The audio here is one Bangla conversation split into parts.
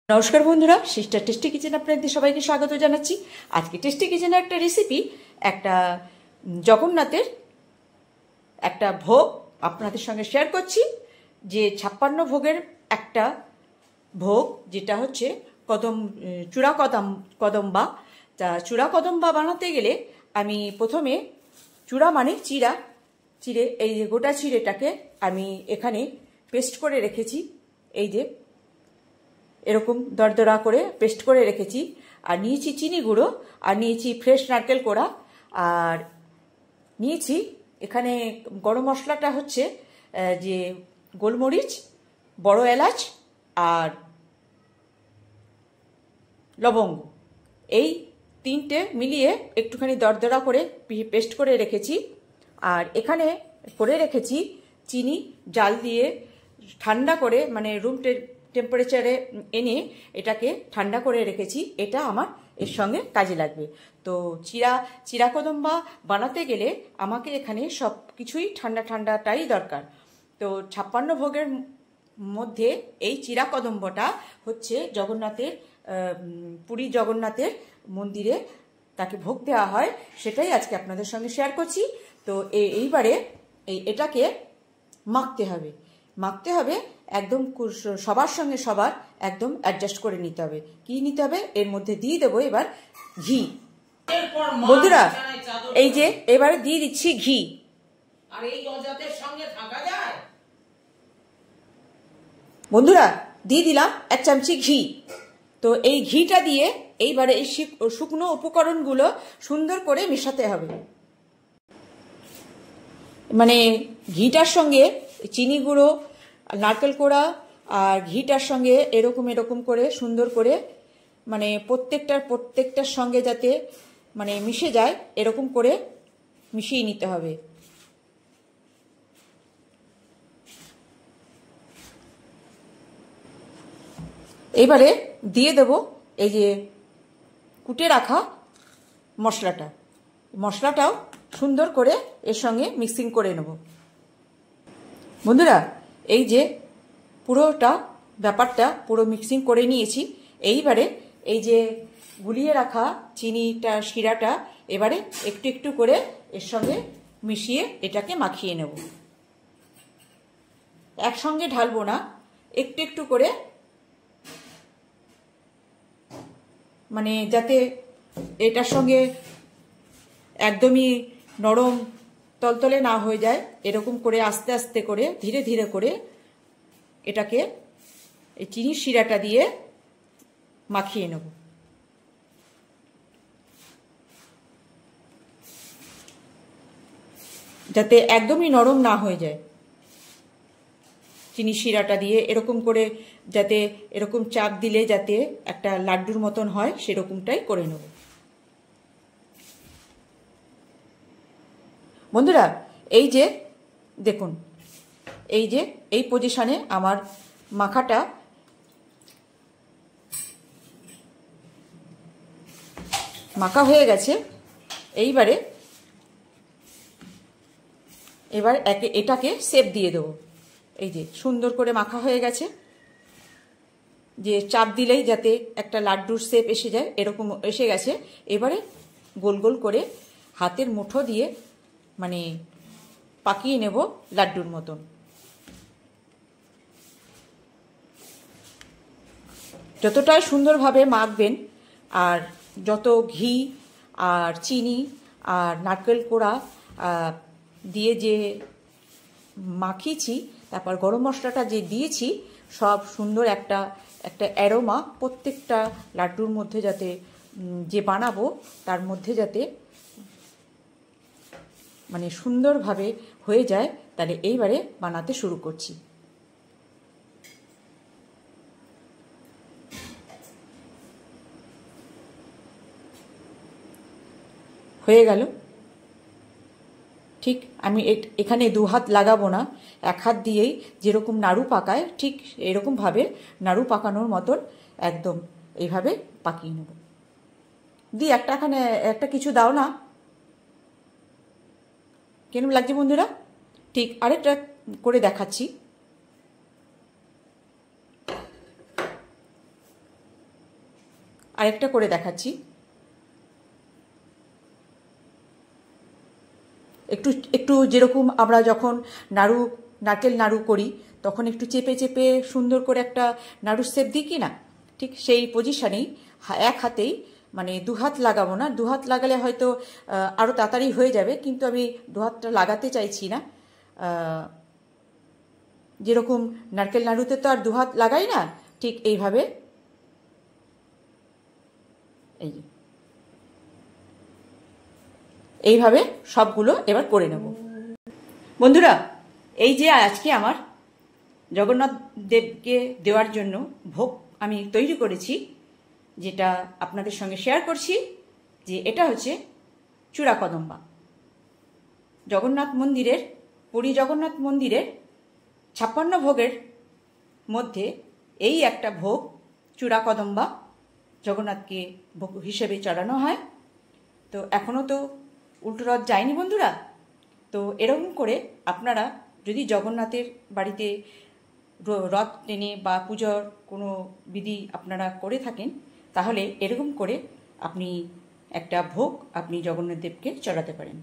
নমস্কার বন্ধুরা, সিস্টার টেস্টি কিচেন আপনাদের সবাইকে স্বাগত জানাচ্ছি। আজকে টেস্টি কিচেনের একটা রেসিপি, একটা জগন্নাথের একটা ভোগ আপনাদের সঙ্গে শেয়ার করছি। যে 56 ভোগের একটা ভোগ, যেটা হচ্ছে চূড়া কদম্বা। তা চূড়া কদম্বা বানাতে গেলে আমি প্রথমে চূড়া মানে চিড়ে এই যে গোটা চিড়েটাকে আমি এখানে পেস্ট করে রেখেছি। এই যে এরকম দরদরা করে পেস্ট করে রেখেছি। আর নিয়েছি চিনি গুঁড়ো, আর নিয়েছি ফ্রেশ নারকেল কোড়া, আর নিয়েছি এখানে গরম মশলাটা হচ্ছে যে গোলমরিচ, বড় এলাচ আর লবঙ্গ। এই তিনটে মিলিয়ে একটুখানি দরদরা করে পেস্ট করে রেখেছি। আর এখানে করে রেখেছি চিনি জাল দিয়ে ঠান্ডা করে, মানে রুম টেম্পারেচারে এনে এটাকে ঠান্ডা করে রেখেছি। এটা আমার এর সঙ্গে কাজে লাগবে। তো চিড়া কদম্বা বানাতে গেলে আমাকে এখানে সব কিছুই ঠান্ডাটাই দরকার। তো 56 ভোগের মধ্যে এই চিড়া কদম্বটা হচ্ছে জগন্নাথের, পুরী জগন্নাথের মন্দিরে তাকে ভোগ দেওয়া হয়, সেটাই আজকে আপনাদের সঙ্গে শেয়ার করছি। তো এইবারে এটাকে মাখতে হবে একদম সবার সঙ্গে সবার একদম অ্যাডজাস্ট করে নিতে হবে। কি নিতে হবে? এর মধ্যে দিয়ে দেবো এবার ঘি। বন্ধুরা, এই যে এবারে দিয়ে দিচ্ছি ঘি। আর এই অজাতের সঙ্গে থাকা যায়? বন্ধুরা, দিয়ে দিলাম 1 চামচি ঘি। তো এই ঘিটা দিয়ে এইবারে এই শুকনো উপকরণগুলো সুন্দর করে মেশাতে হবে। মানে ঘিটার সঙ্গে চিনি গুঁড়ো, নারকেল কোড়া আর ঘিটার সঙ্গে এরকম করে সুন্দর করে, মানে প্রত্যেকটার সঙ্গে যাতে মানে মিশে যায়, এরকম করে মিশিয়ে নিতে হবে। এবারে দিয়ে দেব এই যে কুটে রাখা মশলাটাও সুন্দর করে এর সঙ্গে মিক্সিং করে নেব। বন্ধুরা, এই যে ব্যাপারটা পুরো মিক্সিং করে নিয়েছি। এইবারে এই যে গুলিয়ে রাখা শিরাটা এবারে একটু করে এর সঙ্গে মিশিয়ে এটাকে মাখিয়ে নেব। একসঙ্গে ঢালবো না, একটু করে, মানে যাতে এটার সঙ্গে একদমই নরম তলতলে না হয়ে যায়, এরকম করে আস্তে আস্তে করে ধীরে করে এটাকে এই চিনির শিরাটা দিয়ে মাখিয়ে নেব। যাতে একদমই নরম না হয়ে যায়, চিনির শিরাটা দিয়ে এরকম করে যাতে এরকম চাপ দিলে যাতে একটা লাড্ডুর মতন হয়, সেরকমটাই করে নেব। বন্ধুরা, এই যে দেখুন, এই যে এই পজিশনে আমার মাখাটা মাখা হয়ে গেছে। এবার এটাকে শেপ দিয়ে দেবো। এই যে সুন্দর করে মাখা হয়ে গেছে, যে চাপ দিলেই যাতে একটা লাড্ডুর শেপ এসে যায়, এরকম এসে গেছে। এবারে গোল করে হাতের মুঠো দিয়ে মানে পাকিয়ে নেব লাড্ডুর মতন। যতটাই সুন্দরভাবে মাখবেন, আর যত ঘি আর চিনি আর নারকেল কোড়া দিয়ে যে মাখিয়েছি, তারপর গরম মশলাটা যে দিয়েছি, সব সুন্দর একটা অ্যারোমা প্রত্যেকটা লাড্ডুর মধ্যে যাতে, যে বানাবো তার মধ্যে যাতে মানে সুন্দরভাবে হয়ে যায়। তাহলে এইবারে বানাতে শুরু করছি। হয়ে গেল। ঠিক আমি এখানে 2 হাত লাগাবো না, 1 হাত দিয়েই যেরকম নাড়ু পাকায় ঠিক এরকমভাবে নাড়ু পাকানোর মতন একদম এইভাবে পাকিয়ে নেব। এখানে একটা কিছু দাও না, কেন লাগছে বন্ধুরা? ঠিক আরেকটা করে দেখাচ্ছি। আরেকটা করে দেখাচ্ছি। একটু একটু যেরকম আমরা যখন নারকেল নাড়ু করি তখন একটু চেপে চেপে সুন্দর করে একটা নাড়ুর শেপ দিই কি না, ঠিক সেই পজিশনেই এক হাতেই, মানে দুহাত লাগাবো না, দুহাত লাগালে হয়তো আরও তাড়াতাড়ি হয়ে যাবে, কিন্তু আমি দুহাতটা লাগাতে চাইছি না। যেরকম নারকেল নাড়ুতে তো আর দুহাত লাগাই না, ঠিক এইভাবে এইভাবে সবগুলো এবার করে নেব। বন্ধুরা, এই যে আজকে আমার জগন্নাথ দেবকে দেওয়ার জন্য ভোগ আমি তৈরি করেছি, যেটা আপনাদের সঙ্গে শেয়ার করছি, যে এটা হচ্ছে চূড়া কদম্বা। জগন্নাথ মন্দিরের, পুরী জগন্নাথ মন্দিরের 56 ভোগের মধ্যে এই একটা ভোগ চূড়া কদম্বা জগন্নাথকে ভোগ হিসেবে চড়ানো হয়। তো এখনও তো উল্টো রথ যায়নি বন্ধুরা। তো এরকম করে আপনারা যদি জগন্নাথের বাড়িতে রথ টেনে বা পুজোর কোনো বিধি আপনারা করে থাকেন, তাহলে এরকম করে আপনি একটা ভোগ আপনি জগন্নাথ দেবকে চড়াতে পারেন।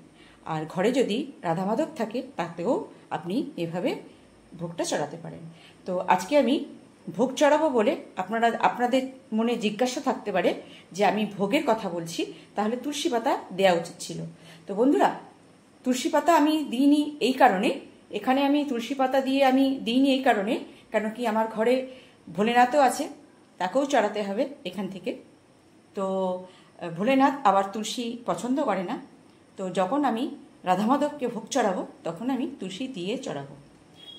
আর ঘরে যদি রাধা মাধব থাকে তাতেও আপনি এভাবে ভোগটা চড়াতে পারেন। তো আজকে আমি ভোগ চড়াবো বলে আপনাদের মনে জিজ্ঞাসা থাকতে পারে যে আমি ভোগের কথা বলছি, তাহলে তুলসী পাতা দেওয়া উচিত ছিল। তো বন্ধুরা, তুলসী পাতা আমি দিইনি এই কারণে, এখানে আমি তুলসী পাতা দিয়ে আমি দিইনি এই কারণে, কেন কি আমার ঘরে ভোলেনাথও আছে, তাকেও চড়াতে হবে এখান থেকে। তো ভোলেনাথ আবার তুলসী পছন্দ করে না, তো যখন আমি রাধা মাধবকে ভোগ চড়াবো তখন আমি তুলসী দিয়ে চড়াবো।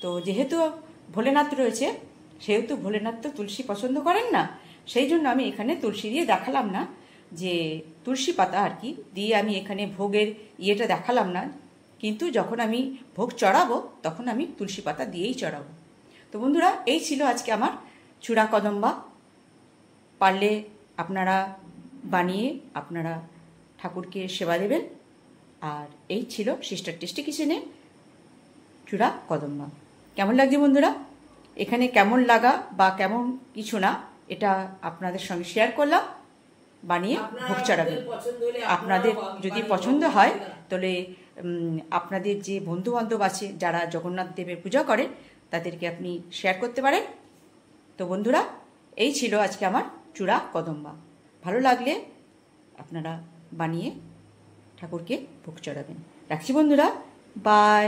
তো যেহেতু ভোলেনাথ রয়েছে, সেহেতু ভোলেনাথ তো তুলসী পছন্দ করেন না, সেই জন্য আমি এখানে তুলসী দিয়ে দেখালাম না, যে তুলসী পাতা আর কি দিয়ে আমি এখানে ভোগের ইয়েটা দেখালাম না। কিন্তু যখন আমি ভোগ চড়াবো তখন আমি তুলসী পাতা দিয়েই চড়াবো। তো বন্ধুরা, এই ছিল আজকে আমার চূড়া কদম্বা। পারলে আপনারা বানিয়ে আপনারা ঠাকুরকে সেবা দেবেন। আর এই ছিল সিস্টার টেস্টি কিচেনে চূড়া কদম্বা। কেমন লাগছে বন্ধুরা? এখানে কেমন লাগা বা কেমন কিছু না, এটা আপনাদের সঙ্গে শেয়ার করলাম। বানিয়ে ভোগ চড়াবেন। আপনাদের যদি পছন্দ হয় তাহলে আপনাদের যে বন্ধু বান্ধব আছে যারা জগন্নাথ দেবের পূজা করে তাদেরকে আপনি শেয়ার করতে পারেন। তো বন্ধুরা, এই ছিল আজকে আমার চূড়া কদম্বা। ভালো লাগলে আপনারা বানিয়ে ঠাকুরকে ভোগ চড়াবেন। রাখছি বন্ধুরা, বাই।